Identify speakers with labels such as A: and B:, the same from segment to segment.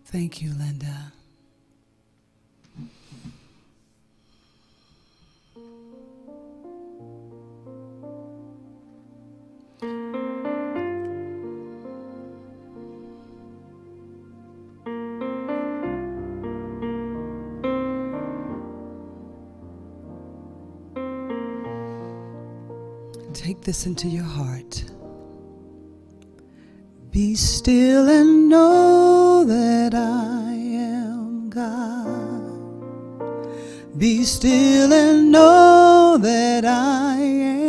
A: Thank you, Linda. Take this into your heart. Be still and know that I am God. Be still and know that I am.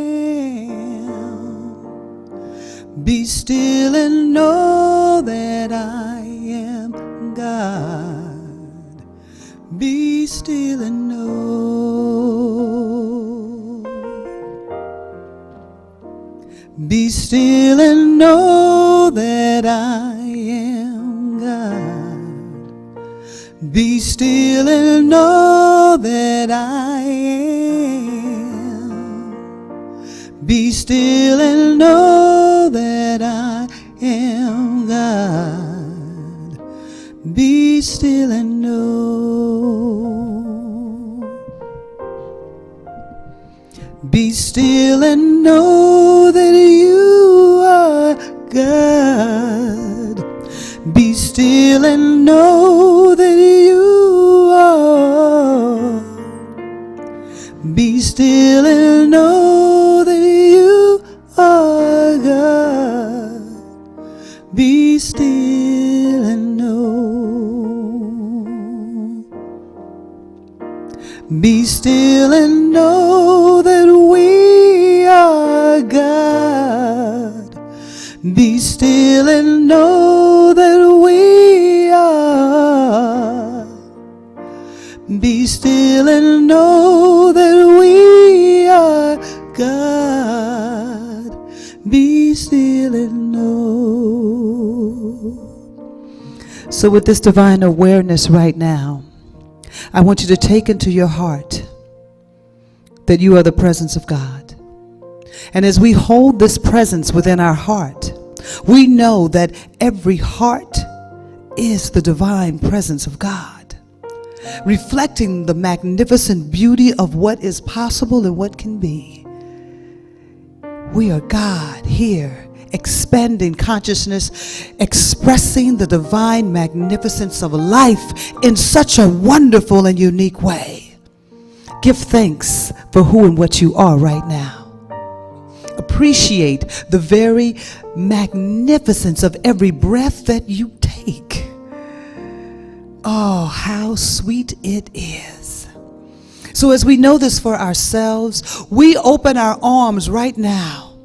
A: Be still and know that I am God. Be still and know. Be still and know that I am God. Be still and know that I am. Be still and know that I am God. Be still and know. Be still and know that you are God. Be still and know that you are. Be still and know that you are God. Be still and know. Be still and know that we are God. Be still and know that we are. Be still and know that we are God. Be still and know. So with this divine awareness right now, I want you to take into your heart that you are the presence of God. And as we hold this presence within our heart, we know that every heart is the divine presence of God, reflecting the magnificent beauty of what is possible and what can be. We are God here, expanding consciousness, expressing the divine magnificence of life in such a wonderful and unique way. Give thanks for who and what you are right now. Appreciate the very magnificence of every breath that you take. Oh, how sweet it is. So as we know this for ourselves, we open our arms right now.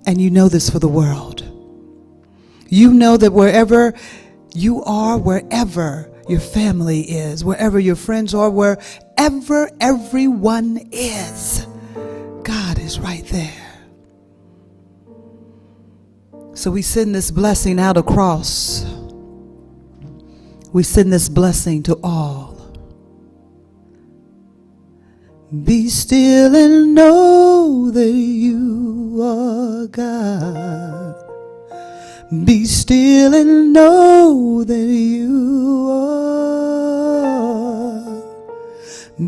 A: And you know this for the world. You know that wherever you are, wherever your family is, wherever your friends are, wherever everyone is, God is right there. So we send this blessing out across. We send this blessing to all. Be still and know that you are God. Be still and know that you are.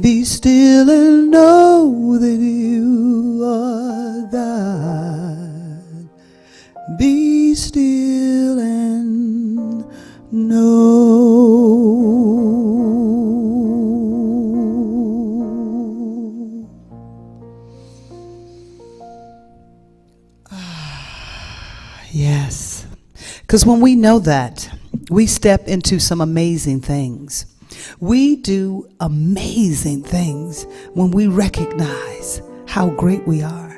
A: Be still and know that you are God. Be still and know. Yes. Because when we know that, we step into some amazing things. We do amazing things when we recognize how great we are.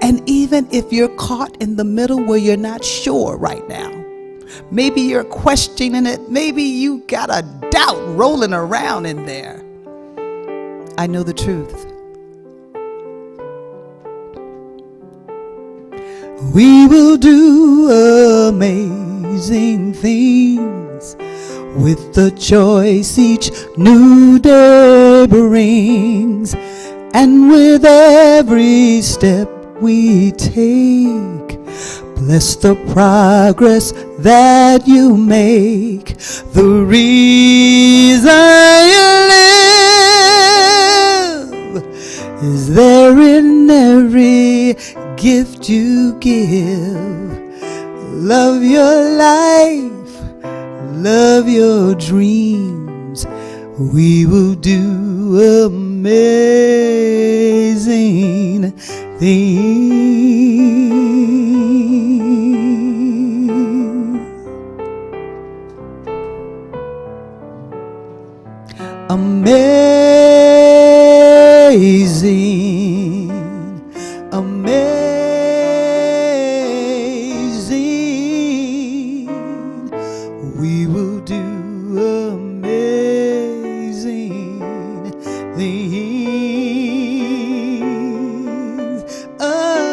A: And even if you're caught in the middle where you're not sure right now, maybe you're questioning it, maybe you got a doubt rolling around in there, I know the truth. We will do amazing things with the choice each new day brings, and with every step we take, Bless the progress that you make, the reason you live is there in every gift you give. Love your life, love your dreams. We will do amazing things. Amazing, amazing. We will do amazing things. Amazing,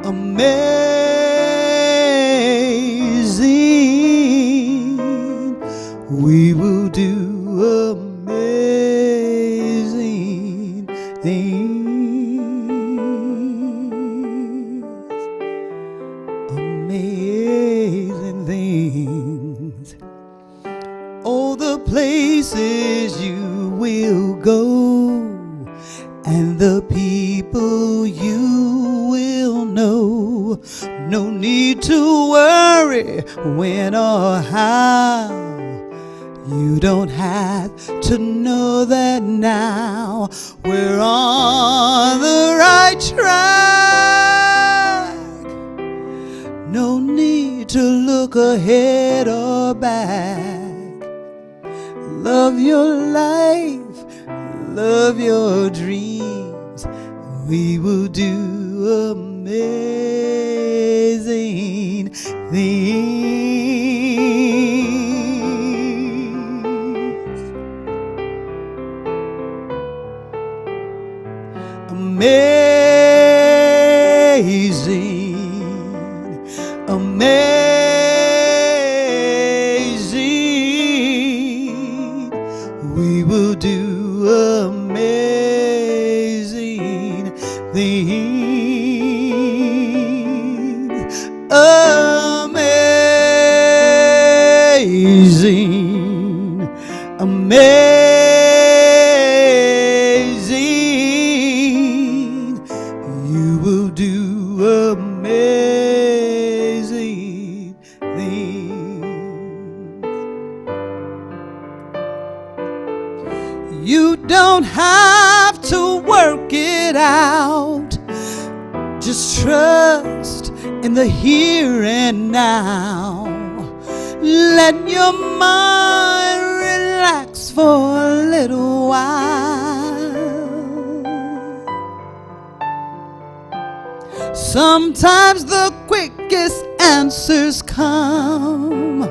A: amazing. We will do amazing things. Amazing things. Oh, the places you will go and the people you will know. No need to worry when or how. You don't have to know that now. We're on the right track. No need to look ahead or back. Love your life, love your dreams. We will do amazing things. Amazing, amazing. We will do amazing things. Amazing, amazing. You will do amazing things. You don't have to work it out. Just trust in the here and now. Let your mind relax for a little while. Sometimes the quickest answers come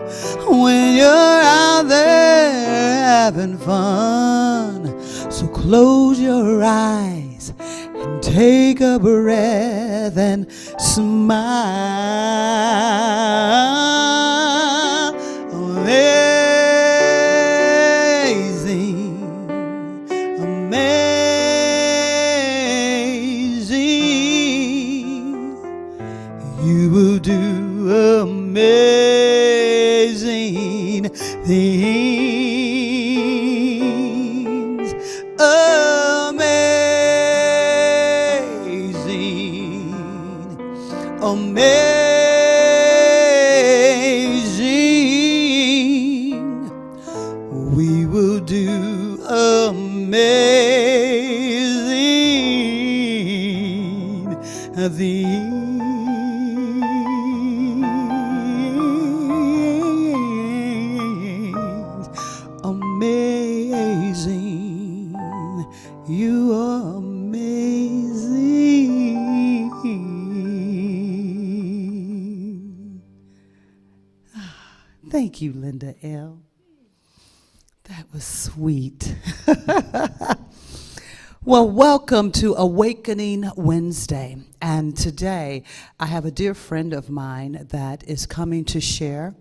A: when you're out there having fun. So close your eyes and take a breath and smile. Amazing, amazing. You will do amazing things. Amazing, amazing. We will do amazing things. Amazing, you are amazing. Thank you, Linda L. That was sweet. Well, welcome to Awakening Wednesday. And today I have a dear friend of mine that is coming to share.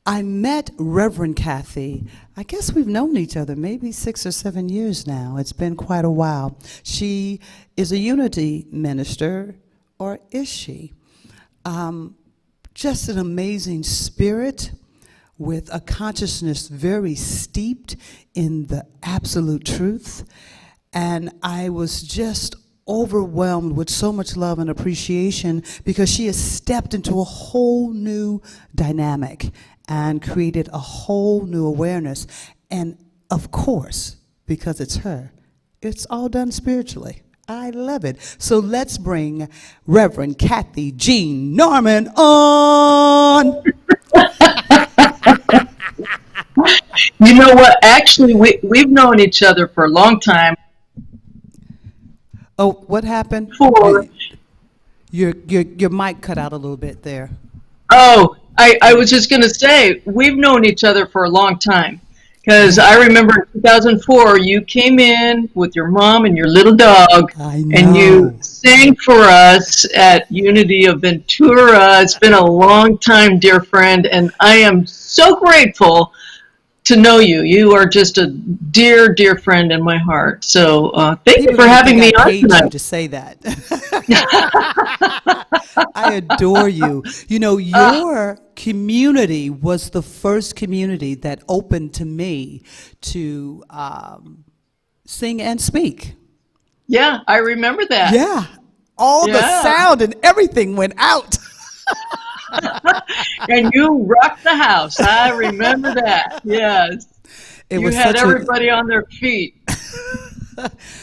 A: I met Reverend Kathy. I guess we've known each other maybe 6 or 7 years now. It's been quite a while. She is a unity minister, or is she? Just an amazing spirit with a consciousness very steeped in the absolute truth. And I was just overwhelmed with so much love and appreciation because she has stepped into a whole new dynamic and created a whole new awareness. And of course, because it's her, it's all done spiritually. I love it. So let's bring Reverend Kathy Jean Norman on.
B: You know what? Actually, we've known each other for a long time.
A: Oh, what happened?
B: For
A: Your mic cut out a little bit there.
B: I was just going to say, we've known each other for a long time. Because I remember in 2004, you came in with your mom and your little dog,
A: I
B: and you
A: know.
B: sang for us at Unity of Ventura. It's been a long time, dear friend, and I am so grateful to know you. You are just a dear, dear friend in my heart. So thank you
A: People
B: for
A: gonna
B: having
A: think I
B: me on
A: paid you
B: tonight.
A: to say that. I adore you. You know,
B: Ah,
A: your community was the first community that opened to me to sing and speak.
B: yeah, I remember that.
A: Yeah, all the
B: Yeah.
A: sound and everything went out.
B: And you rocked the house. I remember that. Yes.
A: It
B: You
A: was
B: had
A: such a
B: everybody on their feet.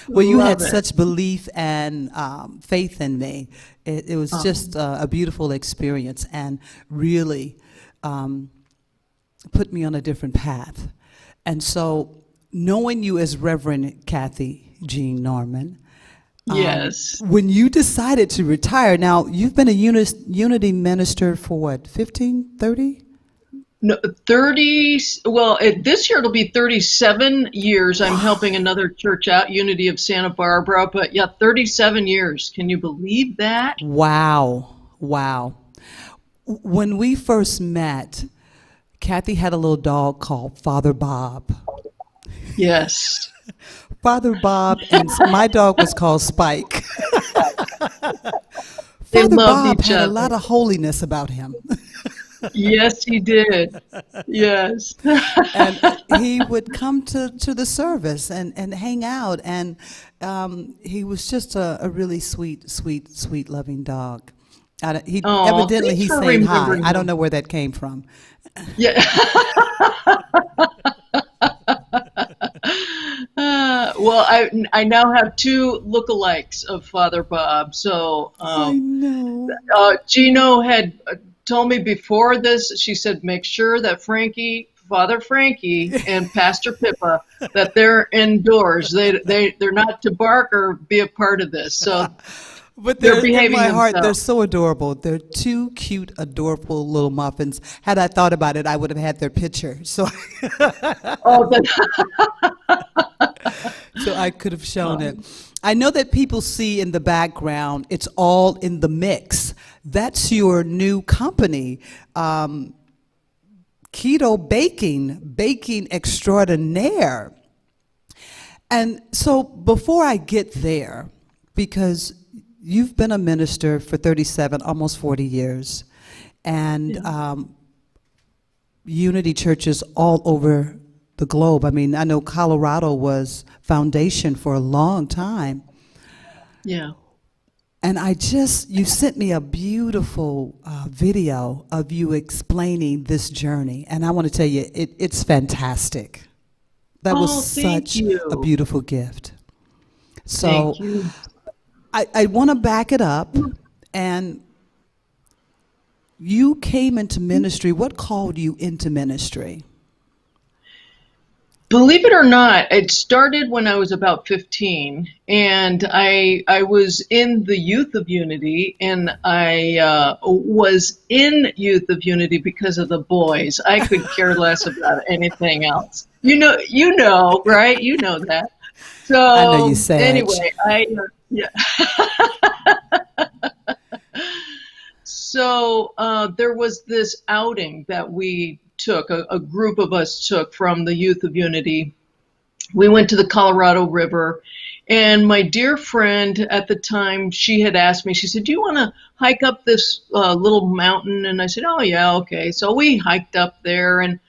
A: well, you had
B: Love it.
A: such belief and faith in me. It was just a beautiful experience and really um, put me on a different path. And so, knowing you as Reverend Kathy Jean Norman,
B: Yes.
A: when you decided to retire, now you've been a unity minister for what, 15, 30?
B: No, 30, well, this year it'll be 37 years. I'm helping another church out, Unity of Santa Barbara, but yeah, 37 years. Can you believe that?
A: Wow, wow. When we first met, Kathy had a little dog called Father Bob.
B: Yes.
A: Father Bob, and my dog was called Spike.
B: They
A: Father
B: loved
A: Bob
B: each
A: had a
B: other.
A: lot of holiness about him.
B: Yes, he did. Yes.
A: And he would come to the service and hang out, and he was just a really sweet, sweet, sweet, loving dog. He
B: Oh,
A: evidently
B: thanks
A: he
B: for
A: sang high.
B: remembering
A: I don't
B: him.
A: know where that came from.
B: Yeah. Well, I now have two lookalikes of Father Bob. So
A: I know.
B: Gino had told me before this. She said, make sure that Father Frankie, and Pastor Pippa, that they're indoors. They're not to bark or be a part of this. So
A: But
B: they're
A: they're in
B: behaving
A: my heart. They're
B: themselves.
A: so adorable. They're two cute, adorable little muffins. Had I thought about it, I would have had their picture, so
B: Oh,
A: so I could have shown it. I know that people see in the background. It's all in the mix. That's your new company, Keto Baking Extraordinaire. And so before I get there, because you've been a minister for 37, almost 40 years, and
B: yeah.
A: unity churches all over the globe. I mean, I know Colorado was foundation for a long time.
B: Yeah.
A: And you sent me a beautiful video of you explaining this journey. And I want to tell you, it's fantastic. That was
B: Oh, thank
A: such a
B: you.
A: beautiful gift. So
B: Thank you.
A: I want to back it up. And you came into ministry. What called you into ministry?
B: Believe it or not, it started when I was about 15, and I was in the Youth of Unity, and I was in Youth of Unity because of the boys. I could care less about anything else. Right? You know that.
A: I know you
B: So
A: sad.
B: anyway, yeah. So there was this outing that we took, a group of us took from the Youth of Unity. We went to the Colorado River, and my dear friend at the time, she had asked me, she said, "Do you want to hike up this little mountain?" And I said, "Oh, yeah, okay." So we hiked up there, and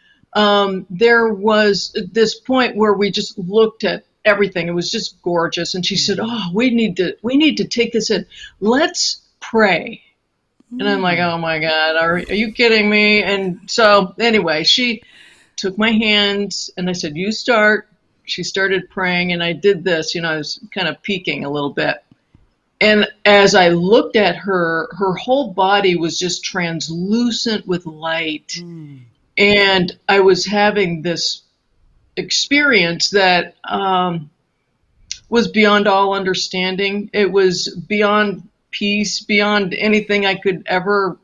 B: there was this point where we just looked at everything. It was just gorgeous. And she said, "Oh, we need to take this in. Let's pray." And I'm like, "Oh my God, are you kidding me?" And so anyway, she took my hands and I said, "You start." She started praying, and I did this, I was kind of peeking a little bit. And as I looked at her, her whole body was just translucent with light. And I was having this experience that was beyond all understanding. It was beyond peace, beyond anything I could ever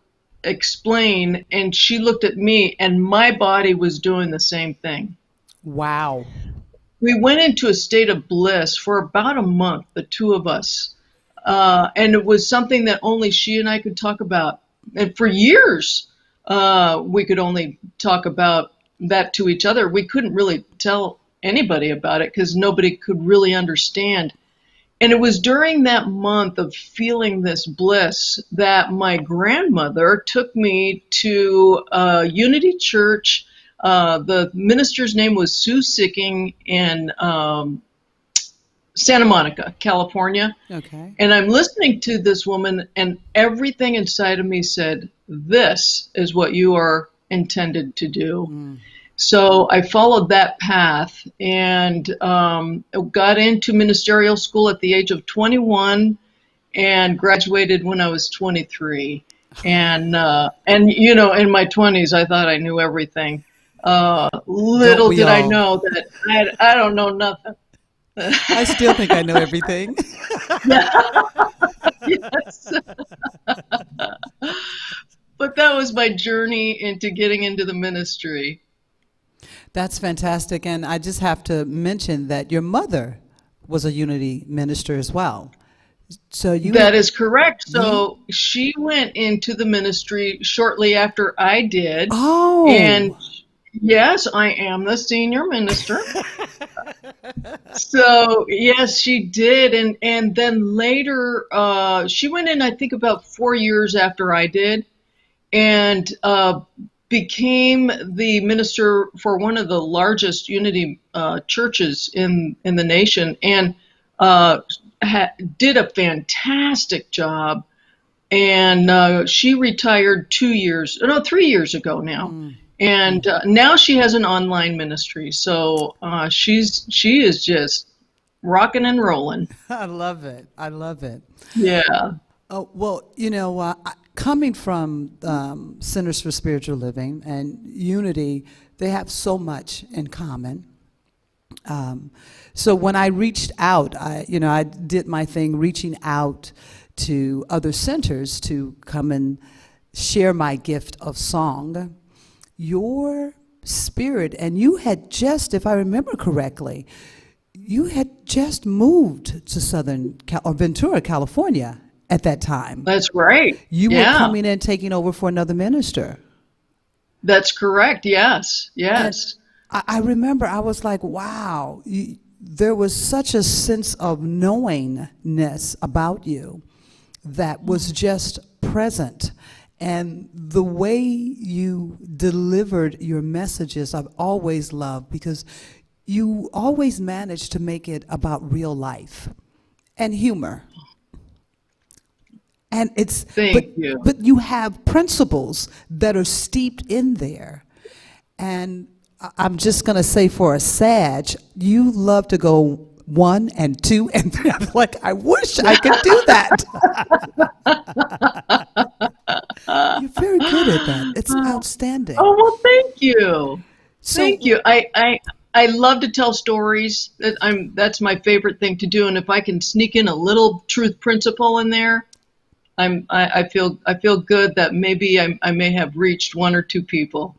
B: explain. And she looked at me, and my body was doing the same thing.
A: Wow.
B: We went into a state of bliss for about a month, the two of us. And it was something that only she and I could talk about. And for years, we could only talk about that to each other. We couldn't really tell anybody about it because nobody could really understand. And it was during that month of feeling this bliss that my grandmother took me to Unity Church. The minister's name was Sue Sicking in Santa Monica, California.
A: Okay.
B: And I'm listening to this woman, and everything inside of me said, "This is what you are intended to do." So I followed that path and got into ministerial school at the age of 21 and graduated when I was 23. And in my 20s, I thought I knew everything. Little did I know that I don't know nothing.
A: I still think I know everything.
B: Yes. But that was my journey into getting into the ministry.
A: That's fantastic. And I just have to mention that your mother was a Unity minister as well. So
B: That is correct. So she went into the ministry shortly after I did.
A: Oh.
B: And yes, I am the senior minister. So yes, she did. And then later, she went in, I think, about 4 years after I did, and became the minister for one of the largest Unity churches in the nation, and did a fantastic job. And she retired 3 years ago now. And now she has an online ministry. So she is just rocking and rolling.
A: I love it. I love it.
B: Yeah.
A: Oh, well, coming from Centers for Spiritual Living and Unity, they have so much in common. So when I reached out, I did my thing reaching out to other centers to come and share my gift of song. Your spirit, and you had just, if I remember correctly, you had just moved to Ventura, California at that time.
B: That's right.
A: You were coming in, taking over for another minister.
B: That's correct. Yes. Yes.
A: And I remember I was like, wow, there was such a sense of knowingness about you that was just present. And the way you delivered your messages, I've always loved, because you always managed to make it about real life and humor. And but you have principles that are steeped in there. And I'm just going to say, for a Sag, you love to go 1 and 2 and 3. I'm like, I wish I could do that. You're very good at that. It's outstanding.
B: Oh, well, thank you. Thank you. I love to tell stories. That's my favorite thing to do. And if I can sneak in a little truth principle in there, I feel good that maybe I may have reached 1 or 2 people.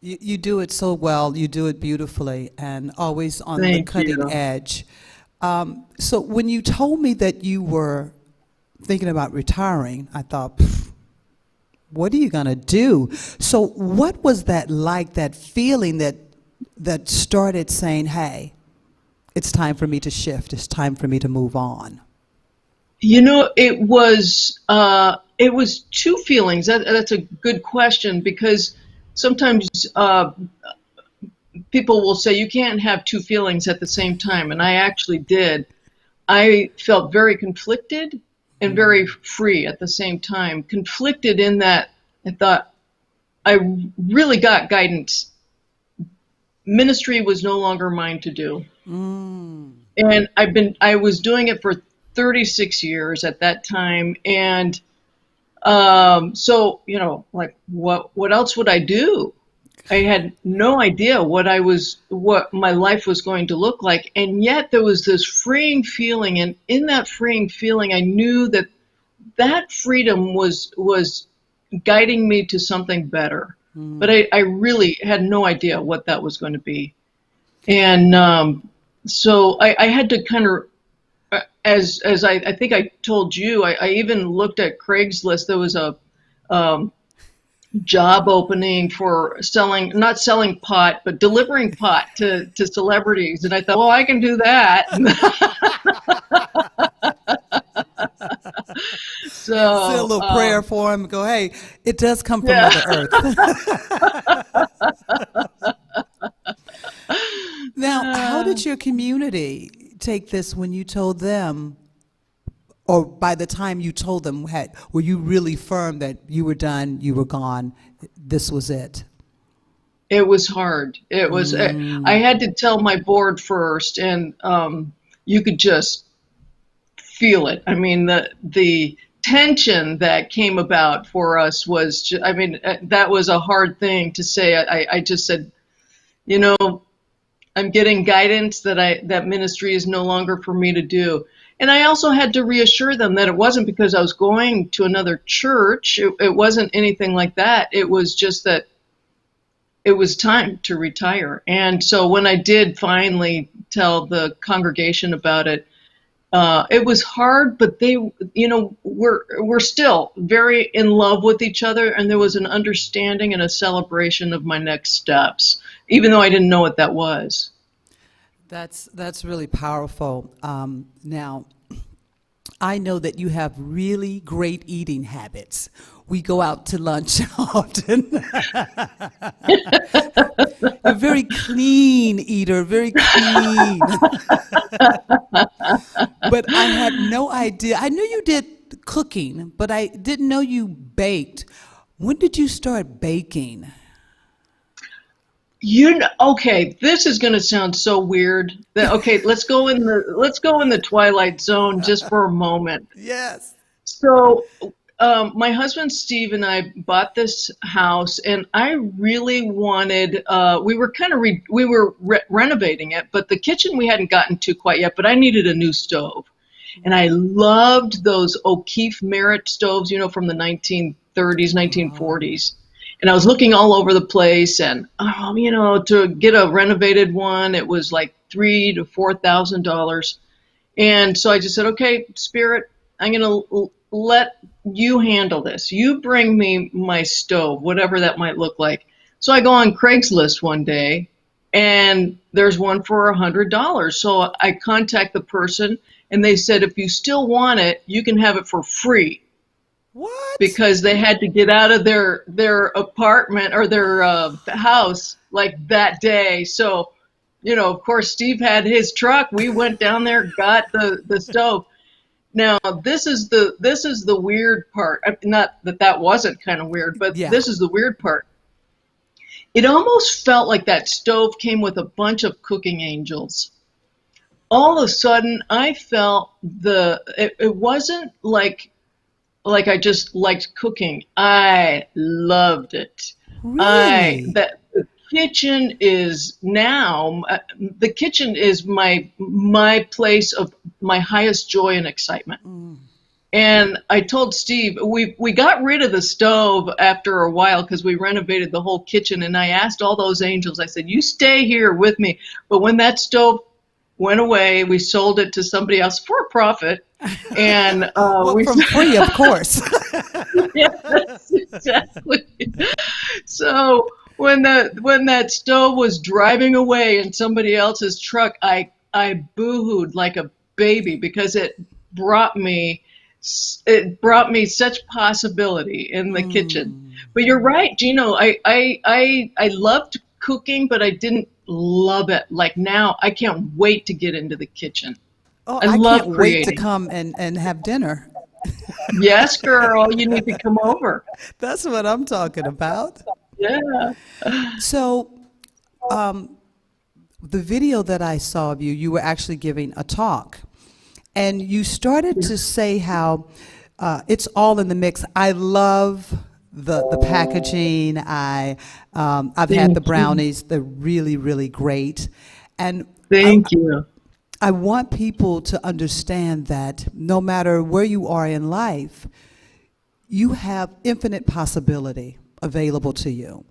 A: You do it so well. You do it beautifully, and always on the cutting edge. So when you told me that you were thinking about retiring, I thought, What are you going to do? So what was that like, that feeling that started saying, hey, it's time for me to shift. It's time for me to move on.
B: It was two feelings. That's a good question, because sometimes people will say you can't have two feelings at the same time, and I actually did. I felt very conflicted and very free at the same time. Conflicted in that I thought I really got guidance. Ministry was no longer mine to do. And I was doing it for 36 years at that time. And so, like what else would I do? I had no idea what my life was going to look like. And yet there was this freeing feeling. And in that freeing feeling, I knew that freedom was guiding me to something better. But I really had no idea what that was going to be. And so I had to kind of, as I think I told you, I even looked at Craigslist. There was a job opening for not selling pot, but delivering pot to celebrities. And I thought, well, I can do that.
A: Say a
B: So,
A: little prayer for him. Go, hey, it does come from
B: yeah.
A: Mother Earth. Now, how did your community take this when you told them, or by the time you told them, were you really firm that you were done, you were gone, this was it?
B: It was hard. It was. I had to tell my board first, and you could just feel it. I mean, the tension that came about for us was. I mean, that was a hard thing to say. I just said, I'm getting guidance that ministry is no longer for me to do. And I also had to reassure them that it wasn't because I was going to another church. It wasn't anything like that. It was just that it was time to retire. And so when I did finally tell the congregation about it, it was hard, but they, we're still very in love with each other. And there was an understanding and a celebration of my next steps, even though I didn't know what that was.
A: That's really powerful. Now, I know that you have really great eating habits. We go out to lunch often. You're a very clean eater, very clean. But I had no idea. I knew you did cooking, but I didn't know you baked. When did you start baking?
B: Okay, this is going to sound so weird. Okay, let's go in the twilight zone just for a moment.
A: Yes.
B: So, my husband Steve and I bought this house, and I really wanted. We were renovating it, but the kitchen we hadn't gotten to quite yet. But I needed a new stove, and I loved those O'Keefe Merit stoves, from the 1930s, 1940s. And I was looking all over the place, and to get a renovated one, it was like $3,000 to $4,000. And so I just said, okay, Spirit, I'm going to let you handle this. You bring me my stove, whatever that might look like. So I go on Craigslist one day, and there's one for $100. So I contact the person, and they said, if you still want it, you can have it for free.
A: What?
B: Because they had to get out of their apartment or their house like that day. So, of course, Steve had his truck. We went down there, got the stove. Now, this is the weird part. Not that wasn't kind of weird, but
A: Yeah.
B: This is the weird part. It almost felt like that stove came with a bunch of cooking angels. All of a sudden, I felt it wasn't like I just liked cooking. I loved it.
A: Really?
B: The kitchen is now, the kitchen is my place of my highest joy and excitement. And I told Steve, we got rid of the stove after a while because we renovated the whole kitchen. And I asked all those angels, I said, you stay here with me. But when that stove went away. We sold it to somebody else for a profit. And
A: Well,
B: we
A: from free, of course.
B: yes, exactly. So when that stove was driving away in somebody else's truck, I boohooed like a baby because it brought me such possibility in the kitchen. But you're right, Gino. I loved cooking, but I didn't love it. Like now, I can't wait to get into the kitchen.
A: Oh,
B: I
A: I can't
B: love
A: wait to
B: creating.
A: come and have dinner.
B: Yes, girl, you need to come over.
A: That's what I'm talking about.
B: Yeah.
A: So, the video that I saw of you, you were actually giving a talk. And you started to say how it's all in the mix. I love the packaging. I've had the
B: Thank you.
A: brownies. They're really, really great. And I,
B: Thank you.
A: I want people to understand that no matter where you are in life, you have infinite possibility available to you.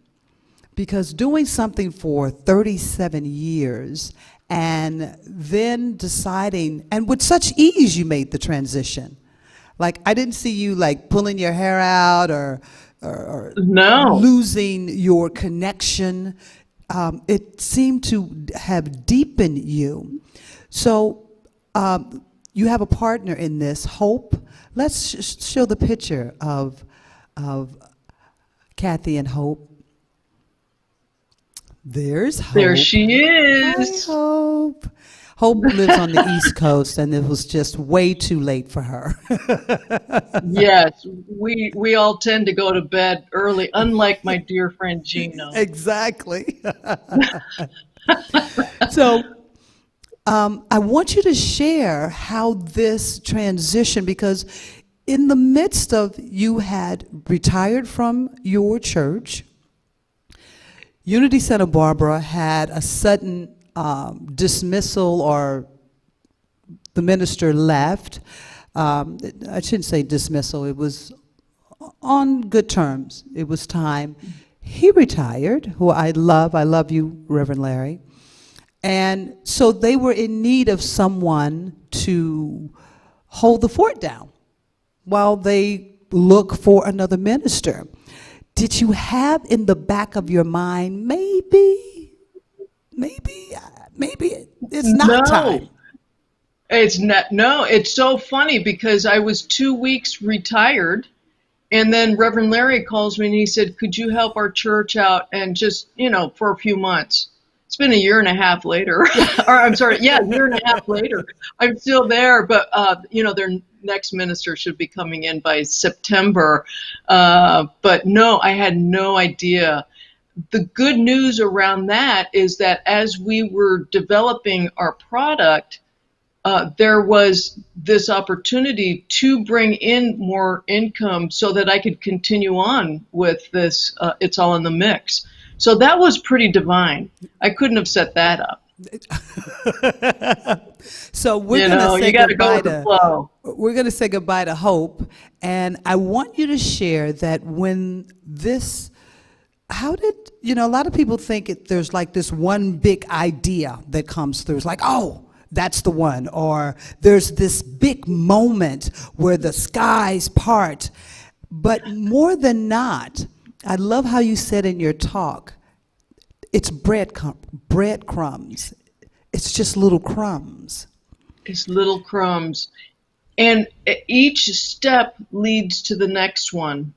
A: Because doing something for 37 years and then deciding, and with such ease you made the transition. Like, I didn't see you like pulling your hair out or
B: No.
A: losing your connection. It seemed to have deepened you. So you have a partner in this, Hope. Let's show the picture of Kathy and Hope. There's
B: There
A: Hope.
B: she
A: Hi,
B: is.
A: Hope. Hope lives on the East Coast, and it was just way too late for her.
B: Yes, we all tend to go to bed early, unlike my dear friend Gino.
A: Exactly. So I want you to share how this transition, because in the midst of you had retired from your church, Unity Santa Barbara had a sudden dismissal, or the minister left. I shouldn't say dismissal, it was on good terms. It was time. He retired, who I love. I love you, Reverend Larry. And so they were in need of someone to hold the fort down while they look for another minister. Did you have in the back of your mind, maybe it's not time?
B: No, it's not. No, it's so funny because I was 2 weeks retired, and then Reverend Larry calls me and he said, "Could you help our church out and just, for a few months?" It's been a year and a half later, or I'm sorry, yeah, a year and a half later. I'm still there, but their next minister should be coming in by September. But no, I had no idea. The good news around that is that as we were developing our product, there was this opportunity to bring in more income so that I could continue on with this. It's all in the mix. So that was pretty divine. I couldn't have set that up.
A: So we're going to
B: You
A: say
B: got to go
A: goodbye
B: with the
A: to
B: flow.
A: we're going to say goodbye to Hope, and I want you to share that when this, how did, a lot of people think there's like this one big idea that comes through. It's like, oh, that's the one. Or there's this big moment where the skies part. But more than not, I love how you said in your talk, it's breadcrumbs. It's just little crumbs.
B: It's little crumbs. And each step leads to the next one.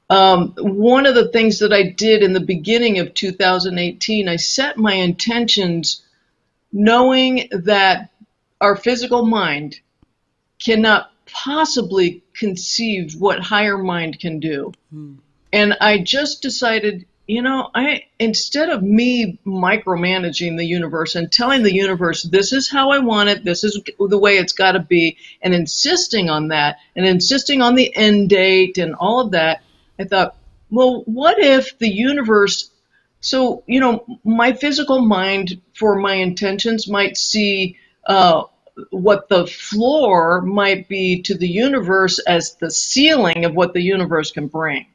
B: One of the things that I did in the beginning of 2018, I set my intentions knowing that our physical mind cannot possibly conceive what higher mind can do. And I just decided, instead of me micromanaging the universe and telling the universe, this is how I want it, this is the way it's got to be, and insisting on that, and insisting on the end date and all of that, I thought, well, what if the universe, so, my physical mind for my intentions might see what the floor might be to the universe as the ceiling of what the universe can bring.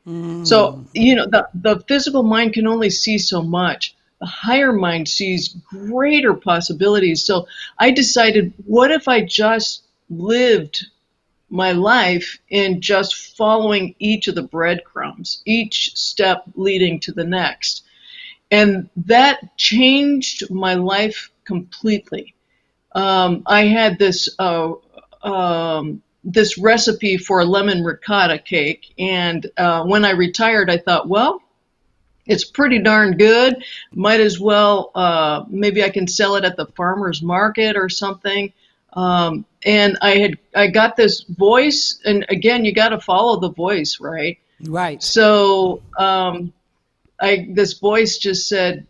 B: So, the physical mind can only see so much. the higher mind sees greater possibilities. So I decided, what if I just lived my life in just following each of the breadcrumbs, each step leading to the next? And that changed my life completely. I had this recipe for a lemon ricotta cake, and when I retired, I thought, well, it's pretty darn good. Might as well, maybe I can sell it at the farmer's market or something. And I got this voice, and again, you got to follow the voice, right?
A: Right.
B: So this voice just said,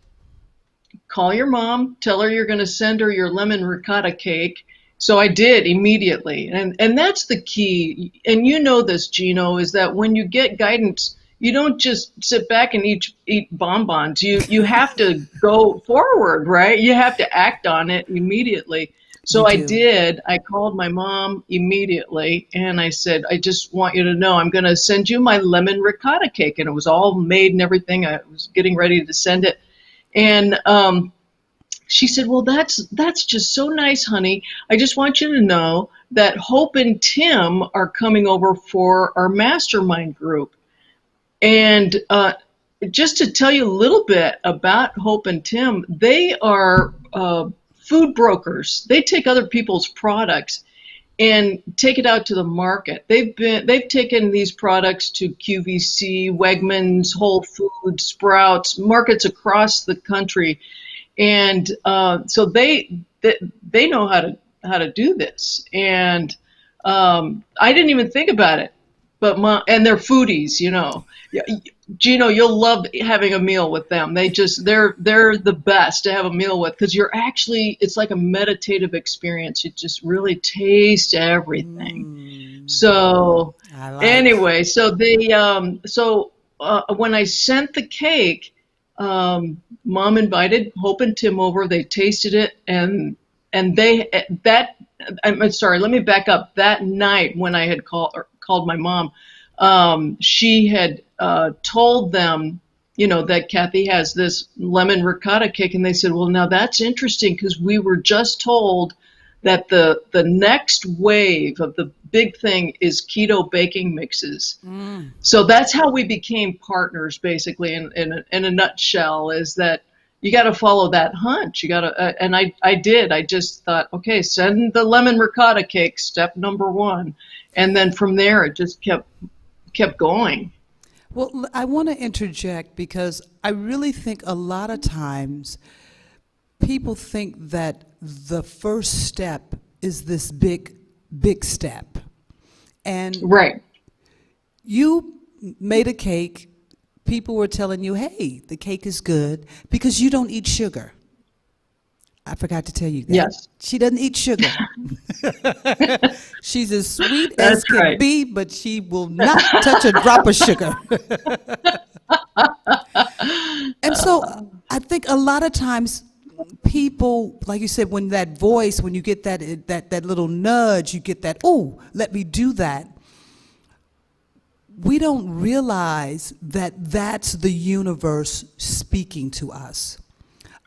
B: call your mom, tell her you're going to send her your lemon ricotta cake. So I did immediately. And that's the key. And you know this, Gino, is that when you get guidance, you don't just sit back and eat bonbons. You have to go forward, right? You have to act on it immediately.
A: You
B: So I
A: do.
B: did. I called my mom immediately and I said, I just want you to know I'm going to send you my lemon ricotta cake. And it was all made and everything. I was getting ready to send it. And she said, well, that's just so nice, honey. I just want you to know that Hope and Tim are coming over for our mastermind group. And just to tell you a little bit about Hope and Tim, they are food brokers. They take other people's products and take it out to the market. They've taken these products to QVC, Wegmans, Whole Foods, Sprouts, markets across the country, and so they know how to do this. And I didn't even think about it, but and they're foodies, you know. Gino, you'll love having a meal with them. They're the best to have a meal with because it's like a meditative experience. You just really taste everything. So
A: I like.
B: anyway, when I sent the cake, Mom invited Hope and Tim over. They tasted it, and they that. I'm sorry. Let me back up. That night when I had called my mom, she had told them, you know, that Kathy has this lemon ricotta cake, and they said, well, now that's interesting because we were just told that the next wave of the big thing is keto baking mixes. So that's how we became partners, basically, in a nutshell, is that you got to follow that hunch. You got to, and I did. I just thought, okay, send the lemon ricotta cake, step number one, and then from there it just kept going.
A: Well, I want to interject because I really think a lot of times people think that the first step is this big step. And
B: Right.
A: you made a cake, people were telling you, hey, the cake is good because you don't eat sugar. I forgot to tell you that.
B: Yes,
A: She doesn't eat sugar. She's as sweet as
B: that's
A: can
B: right.
A: be, but she will not touch a drop of sugar. And so I think a lot of times people, like you said, when that voice, when you get that little nudge, you get that, oh, let me do that. We don't realize that that's the universe speaking to us.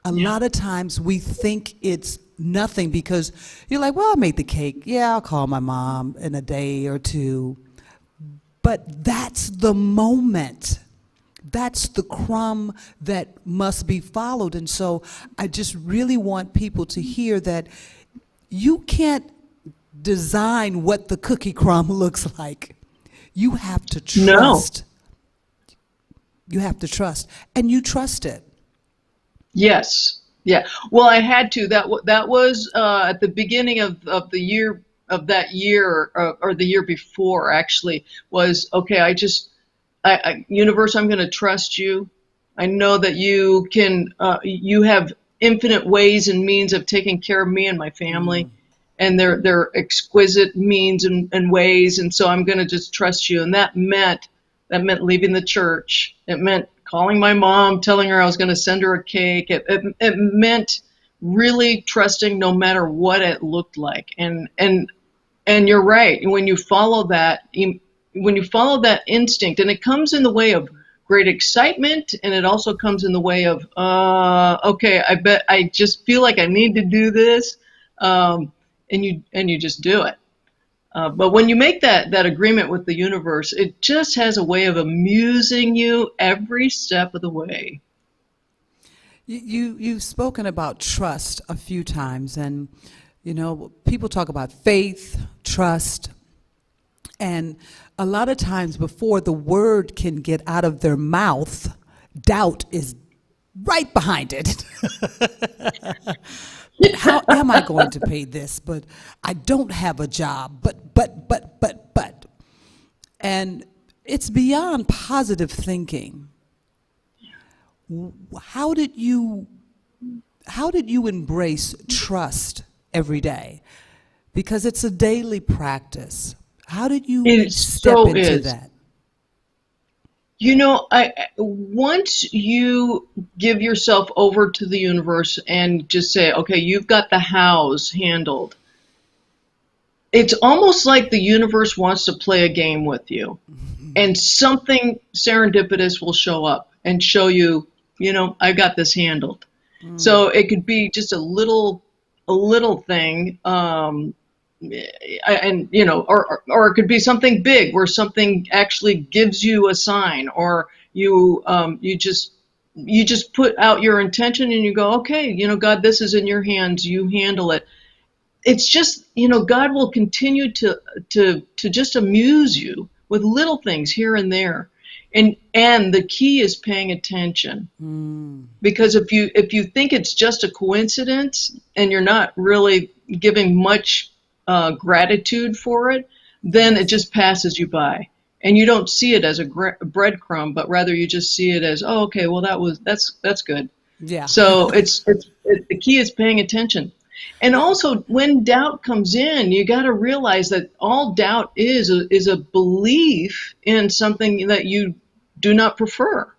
A: A
B: Yeah.
A: lot of times we think it's nothing because you're like, well, I made the cake. Yeah, I'll call my mom in a day or two. But that's the moment. That's the crumb that must be followed. And so I just really want people to hear that you can't design what the cookie crumb looks like. You have to
B: No.
A: trust. You have to trust. And you trust it.
B: Yes. Yeah. Well, I had to. That was at the beginning of the year of that year or the year before actually was okay. Universe, I'm going to trust you. I know that you can. You have infinite ways and means of taking care of me and my family, and they're exquisite means and ways. And so I'm going to just trust you. And that meant leaving the church. It meant calling my mom, telling her I was going to send her a cake. It meant really trusting no matter what it looked like. And you're right. When you follow that instinct, and it comes in the way of great excitement, and it also comes in the way of, okay, I just feel like I need to do this, and you just do it. But when you make that agreement with the universe, it just has a way of amusing you every step of the way.
A: You've spoken about trust a few times, and people talk about faith, trust, and a lot of times before the word can get out of their mouth, doubt is right behind it. How am I going to pay this? But I don't have a job. But. And it's beyond positive thinking. How did you embrace trust every day? Because it's a daily practice. How did you
B: It
A: step
B: so
A: into
B: is.
A: that?
B: Once you give yourself over to the universe and just say, okay, you've got the hows handled, it's almost like the universe wants to play a game with you. And something serendipitous will show up and show you, I got this handled. So it could be just a little thing, and or it could be something big where something actually gives you a sign, or you just put out your intention and you go, okay, God, this is in your hands, you handle it. It's just, God will continue to just amuse you with little things here and there. And the key is paying attention. Because if you think it's just a coincidence and you're not really giving much gratitude for it, then it just passes you by. And you don't see it as a breadcrumb, but rather you just see it as, oh, okay, well, that's good.
A: Yeah.
B: So the key is paying attention. And also, when doubt comes in, you got to realize that all doubt is a belief in something that you do not prefer.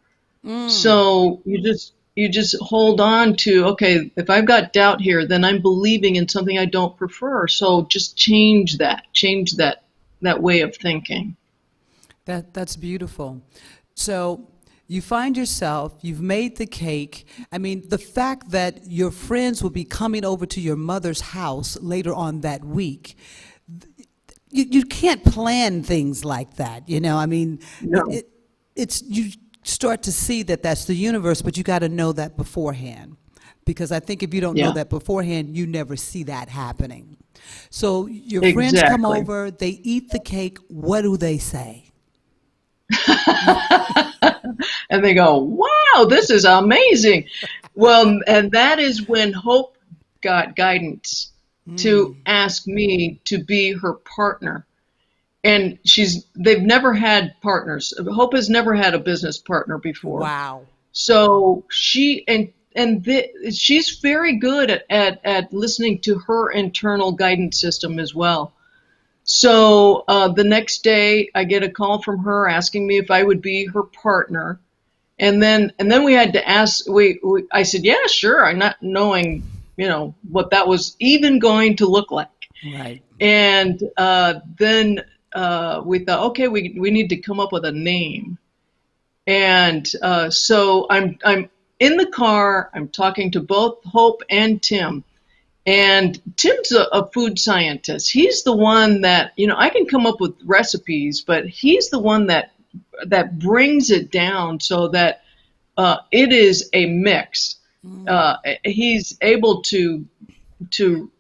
B: So you just hold on to, okay, if I've got doubt here, then I'm believing in something I don't prefer. So just change that way of thinking.
A: That's beautiful. So you find yourself, you've made the cake. I mean, the fact that your friends will be coming over to your mother's house later on that week, you can't plan things like that, I mean,
B: No.
A: it's you start to see that that's the universe, but you got to know that beforehand. Because I think if you don't know
B: Yeah,
A: that beforehand, you never see that happening. So your friends come
B: exactly.
A: over, they eat the cake. What do they say?
B: And they go, wow, this is amazing. Well, and that is when Hope got guidance to ask me to be her partner. And they've never had partners. Hope has never had a business partner before.
A: Wow.
B: So she's very good at listening to her internal guidance system as well. So the next day, I get a call from her asking me if I would be her partner, and then we had to ask. I said, yeah, sure. I'm not knowing, what that was even going to look like.
A: Right.
B: And then we thought, okay, we need to come up with a name. And so I'm in the car. I'm talking to both Hope and Tim. And Tim's a food scientist. He's the one that, I can come up with recipes, but he's the one that brings it down so that it is a mix. He's able to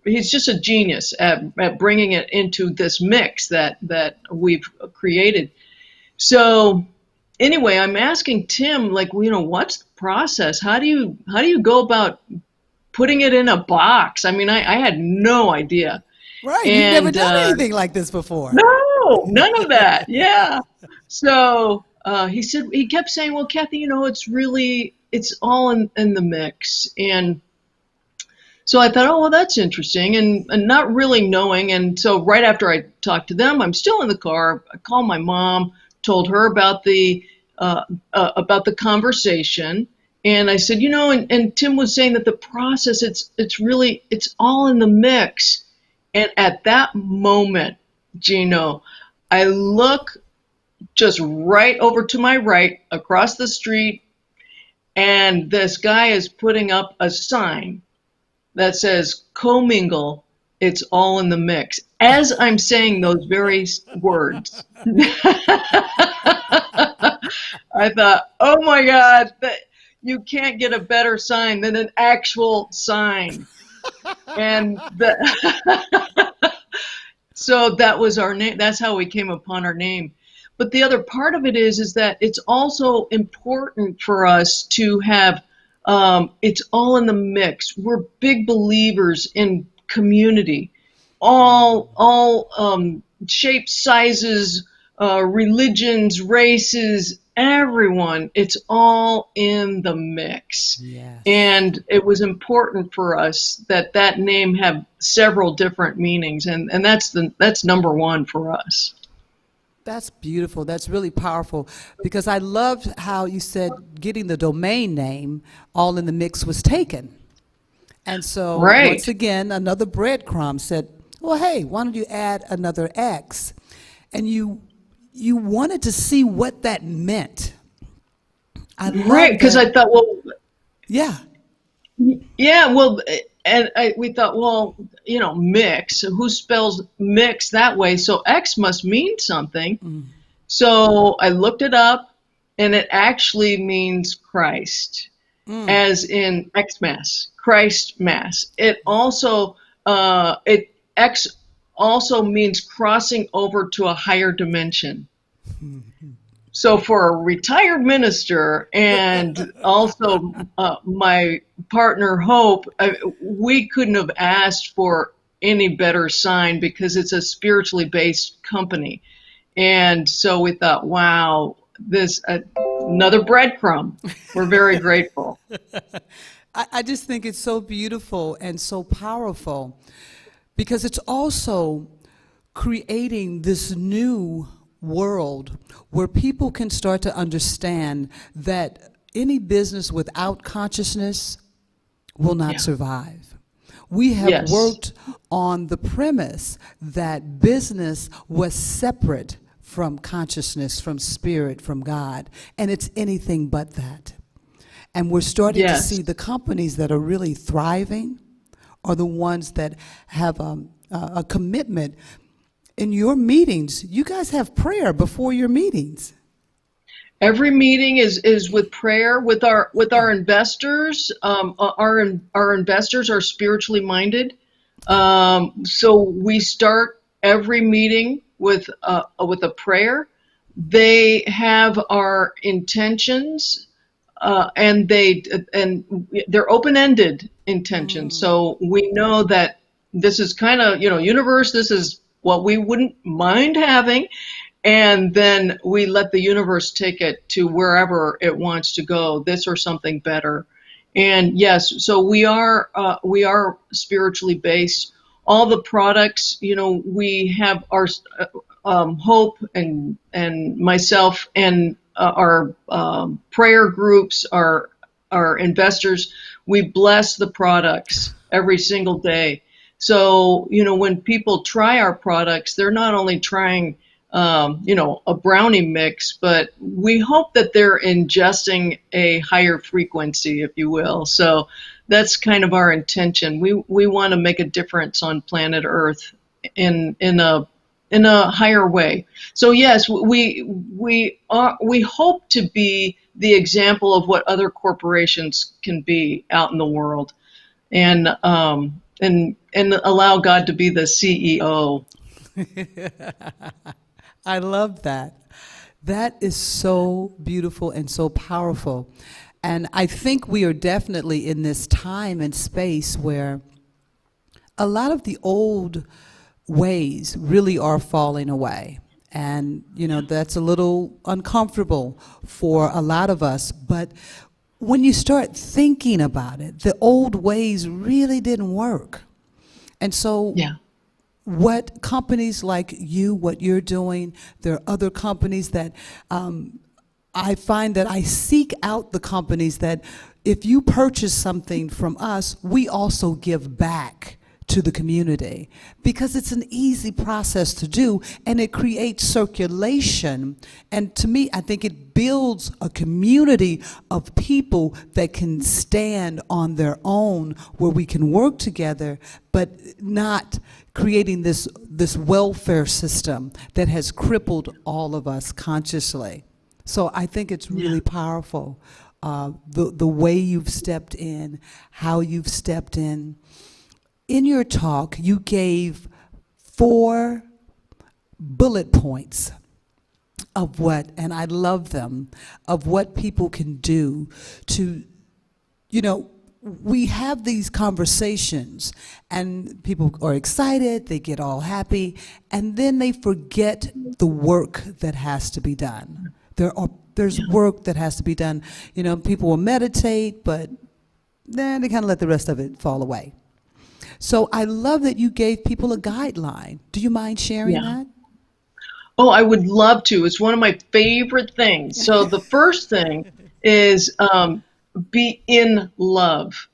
B: he's just a genius at bringing it into this mix that we've created. So anyway, I'm asking Tim, like, what's the process? How do you go about putting it in a box? I mean, I had no idea.
A: Right. You've never
B: And
A: done anything like this before.
B: no, none of that. Yeah. So he kept saying, well, Kathy, it's all in the mix. And so I thought, oh, well, that's interesting, and not really knowing. And so right after I talked to them, I'm still in the car. I called my mom, told her about the conversation. And I said, and Tim was saying that the process, it's all in the mix. And at that moment, Gino, I look just right over to my right, across the street, and this guy is putting up a sign that says commingle, it's all in the mix. As I'm saying those very words, I thought, oh my God, you can't get a better sign than an actual sign. And so that was our name. That's how we came upon our name. But the other part of it is that it's also important for us to have, it's all in the mix. We're big believers in community, all shapes, sizes, religions, races, everyone. It's all in the mix.
A: Yes.
B: And it was important for us that that name have several different meanings, and that's number one for us.
A: That's beautiful. That's really powerful because I loved how you said getting the domain name all in the mix was taken. And so once
B: Right.
A: again, another breadcrumb said, well, hey, why don't you add another X? And you wanted to see what that meant. I
B: Right,
A: love
B: because
A: that.
B: I thought, well,
A: Yeah.
B: yeah, well, we thought, well, mix. Who spells mix that way? So X must mean something. So I looked it up, and it actually means Christ, as in Xmas, Christ Mass. It also, it X also means crossing over to a higher dimension. So for a retired minister and also my partner Hope, we couldn't have asked for any better sign because it's a spiritually based company. And so we thought, wow, this another breadcrumb. We're very grateful.
A: I just think it's so beautiful and so powerful because it's also creating this new world where people can start to understand that any business without consciousness will not
B: Yeah.
A: survive. We have
B: Yes.
A: worked on the premise that business was separate from consciousness, from spirit, from God, and it's anything but that. And we're starting to
B: Yes.
A: see the companies that are really thriving are the ones that have a commitment. In your meetings, you guys have prayer before your meetings.
B: Every meeting is with prayer with our investors. Our investors are spiritually minded, so we start every meeting with a prayer. They have our intentions, and they're open-ended intentions. So we know that this is kind of, universe. This is what we wouldn't mind having, and then we let the universe take it to wherever it wants to go, this or something better. And yes, so we are spiritually based. All the products, we have our Hope and myself and our prayer groups, our investors. We bless the products every single day. So when people try our products, they're not only trying a brownie mix, but we hope that they're ingesting a higher frequency, if you will. So that's kind of our intention. We want to make a difference on planet Earth in a higher way. So yes, we hope to be the example of what other corporations can be out in the world, and allow God to be the CEO.
A: I love that. That is so beautiful and so powerful. And I think we are definitely in this time and space where a lot of the old ways really are falling away. And, that's a little uncomfortable for a lot of us. But when you start thinking about it, the old ways really didn't work. And so
B: Yeah.
A: what companies like you, what you're doing, there are other companies that I find that I seek out the companies that if you purchase something from us, we also give back to the community, because it's an easy process to do, and it creates circulation. And to me, I think it builds a community of people that can stand on their own, where we can work together, but not creating this welfare system that has crippled all of us consciously. So I think it's really powerful, the way you've stepped in, how you've stepped in. In your talk, you gave 4 bullet points of what, and I love them, of what people can do to, we have these conversations and people are excited, they get all happy, and then they forget the work that has to be done. There's work that has to be done. People will meditate, but then they kind of let the rest of it fall away. So I love that you gave people a guideline. Do you mind sharing that?
B: Oh, I would love to. It's one of my favorite things. So the first thing is be in love.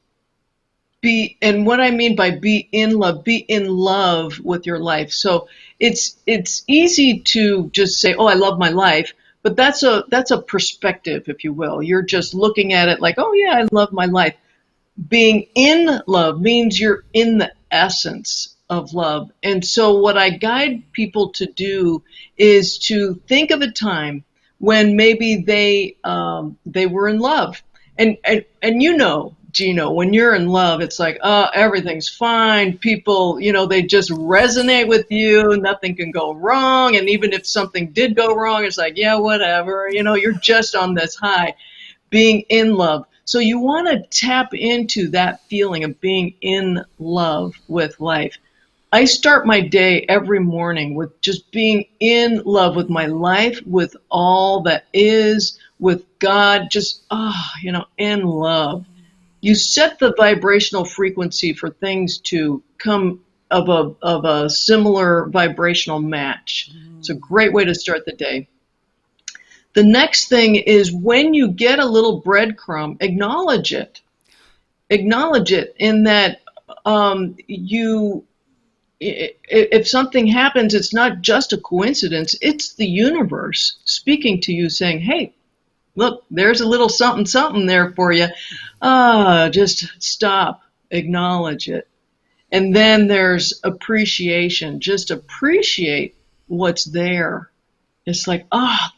B: And what I mean by be in love with your life. So it's easy to just say, oh, I love my life. But that's a perspective, if you will. You're just looking at it like, oh, yeah, I love my life. Being in love means you're in the essence of love. And so what I guide people to do is to think of a time when maybe they were in love. And Gino, when you're in love, it's like, oh, everything's fine. People, they just resonate with you. Nothing can go wrong. And even if something did go wrong, it's like, yeah, whatever. You're just on this high, being in love. So you want to tap into that feeling of being in love with life. I start my day every morning with just being in love with my life, with all that is, with God, just, in love. You set the vibrational frequency for things to come of a similar vibrational match. It's a great way to start the day. The next thing is, when you get a little breadcrumb, acknowledge it. Acknowledge it in that if something happens, it's not just a coincidence. It's the universe speaking to you, saying, hey, look, there's a little something, something there for you. Just stop, acknowledge it. And then there's appreciation. Just appreciate what's there. It's like,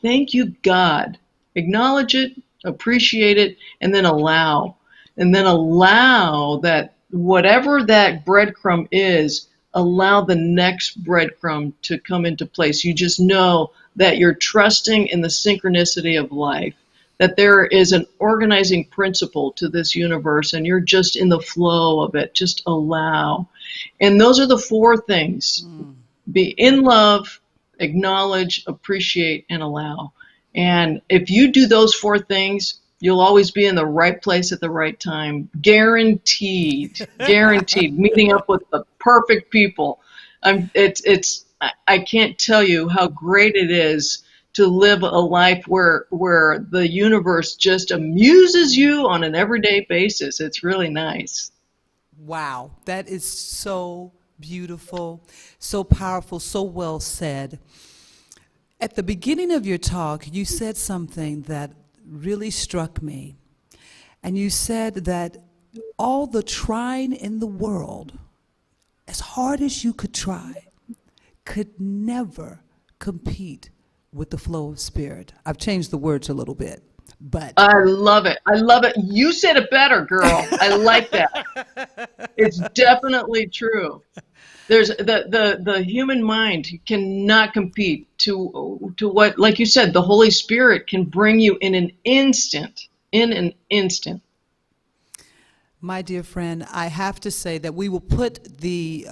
B: thank you, God. Acknowledge it, appreciate it, and then allow. And then allow that whatever that breadcrumb is, allow the next breadcrumb to come into place. You just know that you're trusting in the synchronicity of life, that there is an organizing principle to this universe, and you're just in the flow of it. Just allow. And those are the 4 things. Be in love, acknowledge, appreciate, and allow. And if you do those 4 things, you'll always be in the right place at the right time. Guaranteed. Guaranteed. Meeting up with the perfect people. I can't tell you how great it is to live a life where the universe just amuses you on an everyday basis. It's really nice.
A: Wow, that is so beautiful, so powerful, so well said. At the beginning of your talk, you said something that really struck me. And you said that all the trying in the world, as hard as you could try, could never compete with the flow of spirit. I've changed the words a little bit, but
B: I love it. I love it. You said it better, girl. I like that. It's definitely true. There's the human mind cannot compete to what, like you said, the Holy Spirit can bring you in an instant.
A: My dear friend, I have to say that we will put the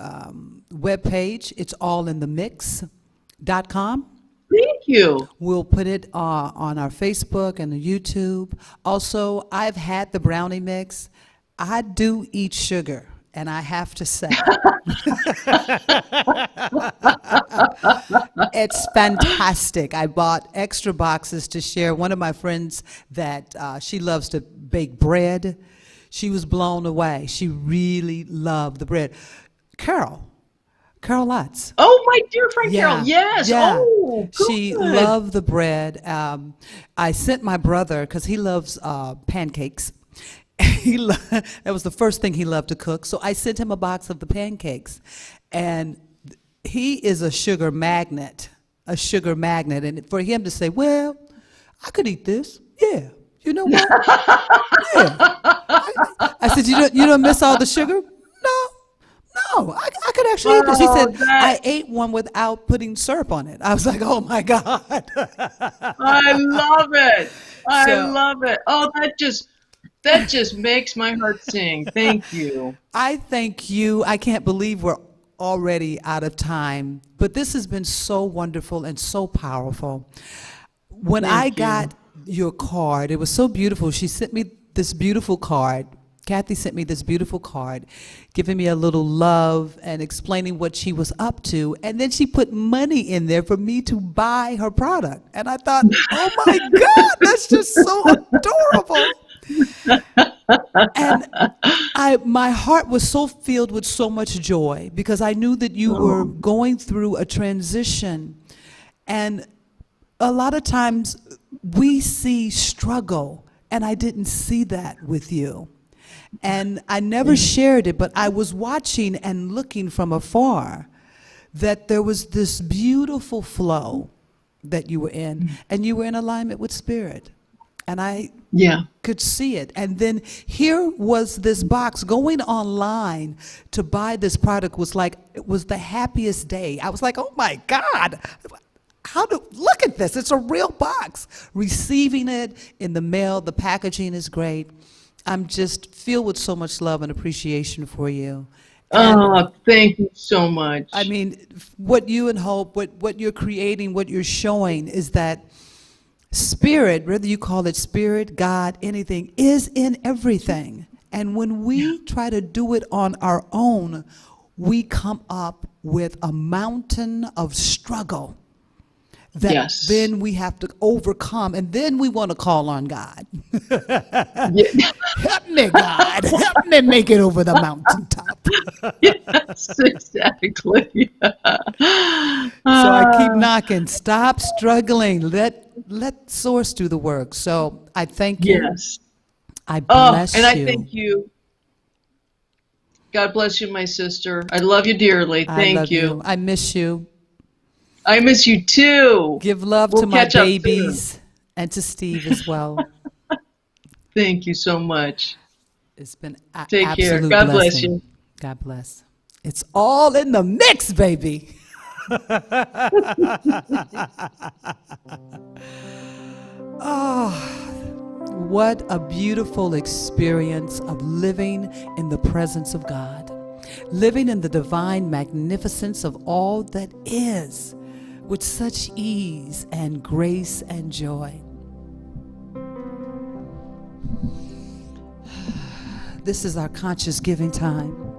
A: webpage, it's all in the Mixx.com.
B: Thank you.
A: We'll put it on our Facebook and the YouTube. Also, I've had the brownie mix. I do eat sugar, and I have to say, it's fantastic. I bought extra boxes to share. One of my friends that she loves to bake bread, she was blown away. She really loved the bread. Carol. Carol Lutz.
B: Oh, my dear friend Carol.
A: Yeah,
B: Yes.
A: yeah.
B: Oh,
A: She
B: good.
A: loved the bread. I sent my brother because he loves pancakes. That was the first thing he loved to cook. So I sent him a box of the pancakes, and he is a sugar magnet. And for him to say, "Well, I could eat this," yeah, you know what? Yeah. I said, you don't miss all the sugar? No, no, I could actually eat this. He
B: Oh,
A: said,
B: that
A: I ate one without putting syrup on it. I was like, oh my God.
B: I love it. I
A: So
B: love it. Oh, that just makes my heart sing. Thank you.
A: I thank you. I can't believe we're already out of time, but this has been so wonderful and so powerful. When I
B: Thank you.
A: got your card, it was so beautiful. She sent me this beautiful card. Kathy sent me this beautiful card, giving me a little love and explaining what she was up to. And then she put money in there for me to buy her product. And I thought, oh my God, that's just so adorable. And my heart was so filled with so much joy because I knew that you were
B: Oh,
A: going through a transition. And a lot of times we see struggle, and I didn't see that with you. And I never shared it, but I was watching and looking from afar that there was this beautiful flow that you were in, and you were in alignment with spirit. And I
B: yeah.
A: could see it. And then here was this box. Going online to buy this product was like, it was the happiest day. I was like, oh my God, look at this. It's a real box. Receiving it in the mail, the packaging is great. I'm just filled with so much love and appreciation for you. And
B: Oh, thank you so
A: I
B: much.
A: mean, what you and Hope, what you're creating, what you're showing is that spirit, whether you call it spirit, God, anything, is in everything. And when
B: Yeah.
A: we try to do it on our own, we come up with a mountain of struggle that
B: Yes.
A: then we have to overcome. And then we want to call on God.
B: Yeah.
A: Help me, God. Help me make it over the mountaintop.
B: Yes, exactly.
A: So I keep
B: Ah,
A: knocking. Stop struggling. Let Source do the work. So I thank you.
B: yes.
A: I
B: Oh, and
A: bless
B: I
A: you.
B: thank you. God bless you, my sister. I love you dearly.
A: I
B: Thank
A: love
B: you.
A: you. I miss you.
B: I miss you too.
A: Give love to
B: We'll
A: my
B: catch up soon.
A: babies and to Steve as well.
B: Thank you so much.
A: It's been an
B: Take care.
A: absolute
B: God bless
A: blessing.
B: you.
A: God bless. It's all in the mix, baby. Oh, what a beautiful experience of living in the presence of God, living in the divine magnificence of all that is with such ease and grace and joy. This is our conscious giving time.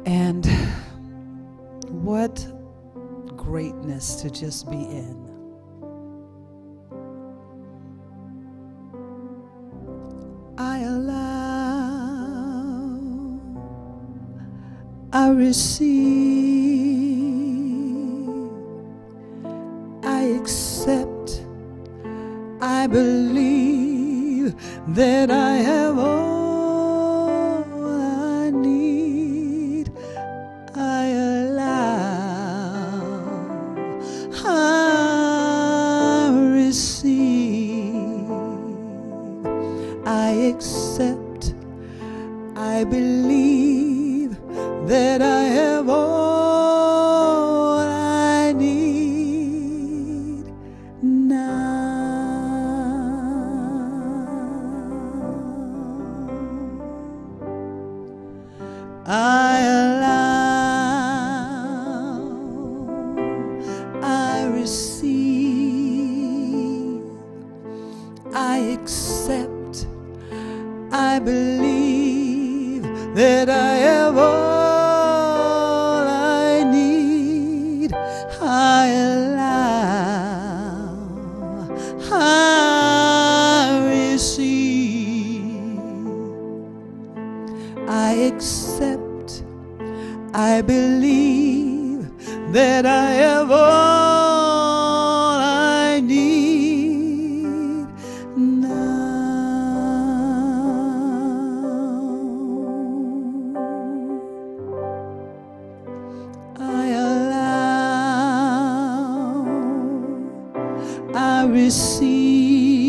A: And what greatness to just be in. I allow, I receive, I accept, I believe that I have all I need. I allow, I receive, I accept, I believe that I have all I need now. I allow, I receive, I accept, I believe that I have all I need. I allow, I receive, I accept, I believe that I have all I need now. I allow, I receive,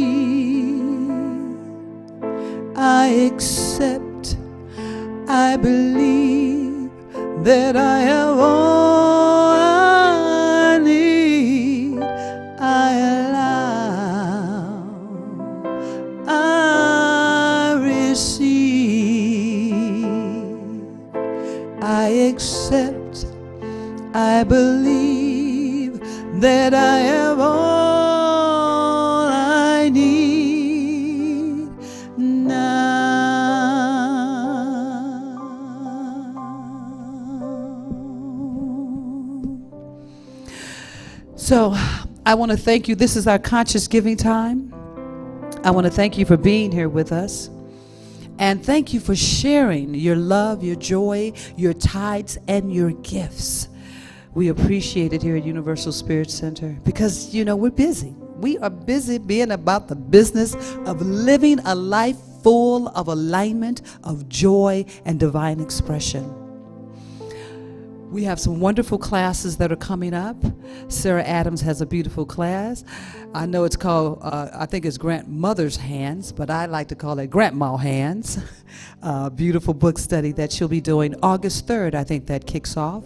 A: I accept, I believe that I have all I need. I allow, I receive, I accept, I believe that I have all I need now. So I want to thank you. This is our conscious giving time. I want to thank you for being here with us. And thank you for sharing your love, your joy, your tithes, and your gifts. We appreciate it here at Universal Spirit Center because, you know, we're busy. We are busy being about the business of living a life full of alignment, of joy, and divine expression. We have some wonderful classes that are coming up. Sarah Adams has a beautiful class. I know it's called, I think it's Grandmother's Hands, but I like to call it Grandma Hands. Beautiful book study that she'll be doing August 3rd, I think that kicks off.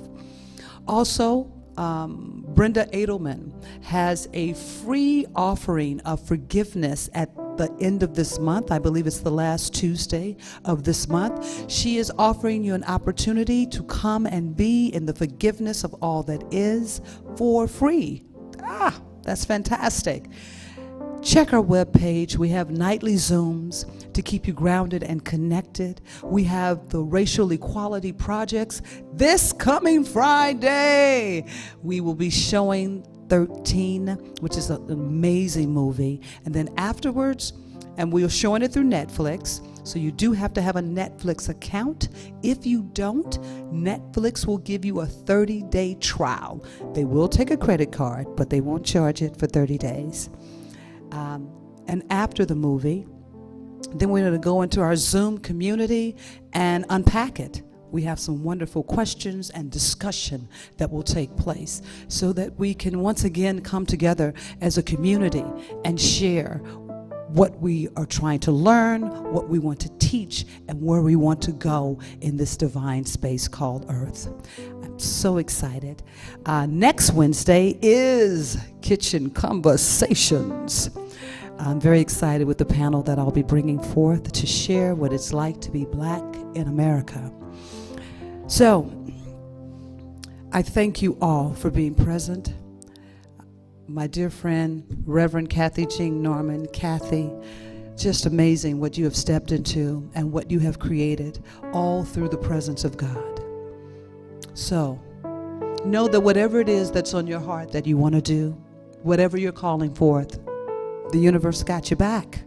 A: Also, Brenda Edelman has a free offering of forgiveness at the end of this month. I believe it's the last Tuesday of this month. She is offering you an opportunity to come and be in the forgiveness of all that is for free. That's fantastic. Check our webpage. We have nightly Zooms to keep you grounded and connected. We have the racial equality projects. This coming Friday, we will be showing 13, which is an amazing movie. And then afterwards, and we're showing it through Netflix, so you do have to have a Netflix account. If you don't, Netflix will give you a 30-day trial. They will take a credit card, but they won't charge it for 30 days. And after the movie, then we're going to go into our Zoom community and unpack it. We have some wonderful questions and discussion that will take place so that we can once again come together as a community and share what we are trying to learn, what we want to teach, and where we want to go in this divine space called Earth. I'm so excited. Next Wednesday is Kitchen Conversations. I'm very excited with the panel that I'll be bringing forth to share what it's like to be Black in America. So, I thank you all for being present. My dear friend, Reverend Kathy Jean Norman, Kathy, just amazing what you have stepped into and what you have created, all through the presence of God. So, know that whatever it is that's on your heart that you want to do, whatever you're calling forth, the universe got your back.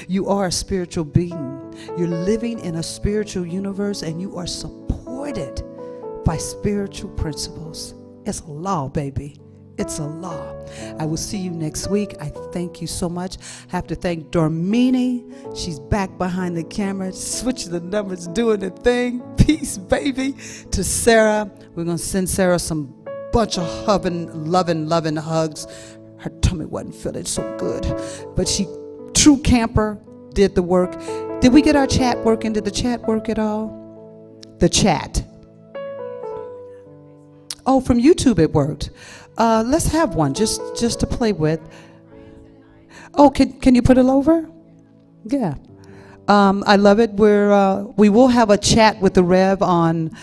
A: You are a spiritual being. You're living in a spiritual universe and you are supported by spiritual principles. It's a law, baby. It's a law. I will see you next week. I thank you so much. I have to thank Dormini. She's back behind the camera, switching the numbers, doing the thing. Peace, baby. To Sarah, we're going to send Sarah some bunch of loving hugs. Her tummy wasn't feeling so good, but she, true camper, did the work. Did we get our chat working? Did the chat work at all? The chat. Oh, from YouTube it worked. Let's have one just to play with. Oh, can you put it over? Yeah. I love it. We will have a chat with the Rev on.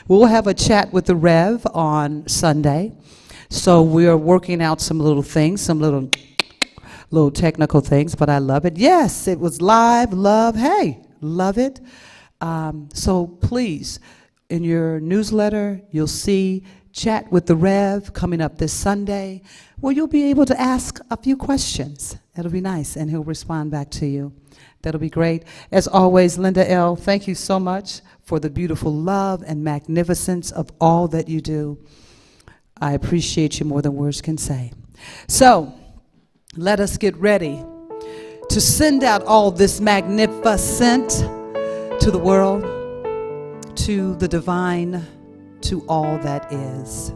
A: We'll have a chat with the Rev on Sunday. So we are working out some little things, some little technical things, but I love it. Yes, it was live. Love it. So please, in your newsletter, you'll see Chat with the Rev coming up this Sunday, where you'll be able to ask a few questions. It'll be nice, and he'll respond back to you. That'll be great. As always, Linda L., thank you so much for the beautiful love and magnificence of all that you do. I appreciate you more than words can say. So, let us get ready to send out all this magnificent to the world, to the divine, to all that is.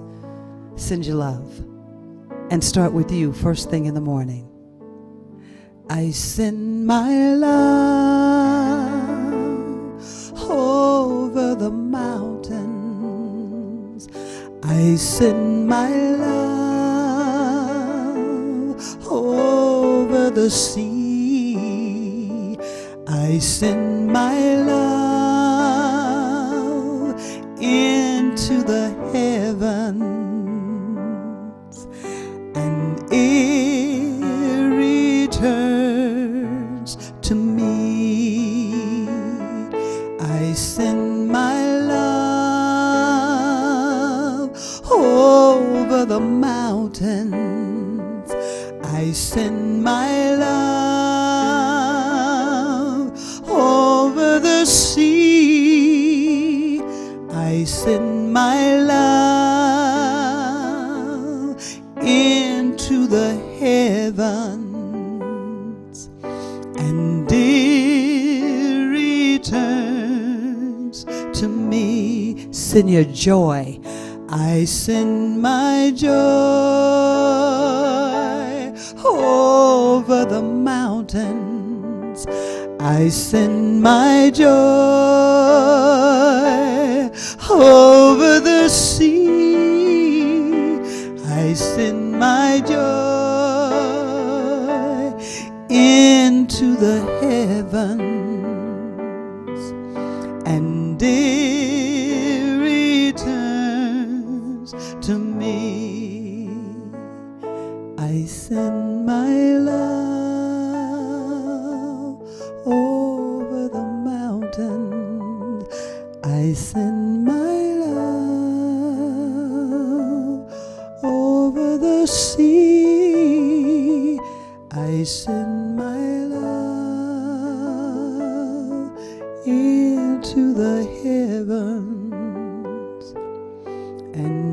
A: Send your love. And start with you first thing in the morning. I send my love over the mountains. I send my love over the sea. I send my love into the heavens, and it returns to me. I send my love over the mountains. I send my love over the sea. I send my love into the heavens, and it returns to me. Send your joy. I send my joy over the mountains. I send my joy over the sea. I send my joy into the heavens, and it returns to me. I send my love over the mountains. I send my love over the sea. I send my love into the heavens, and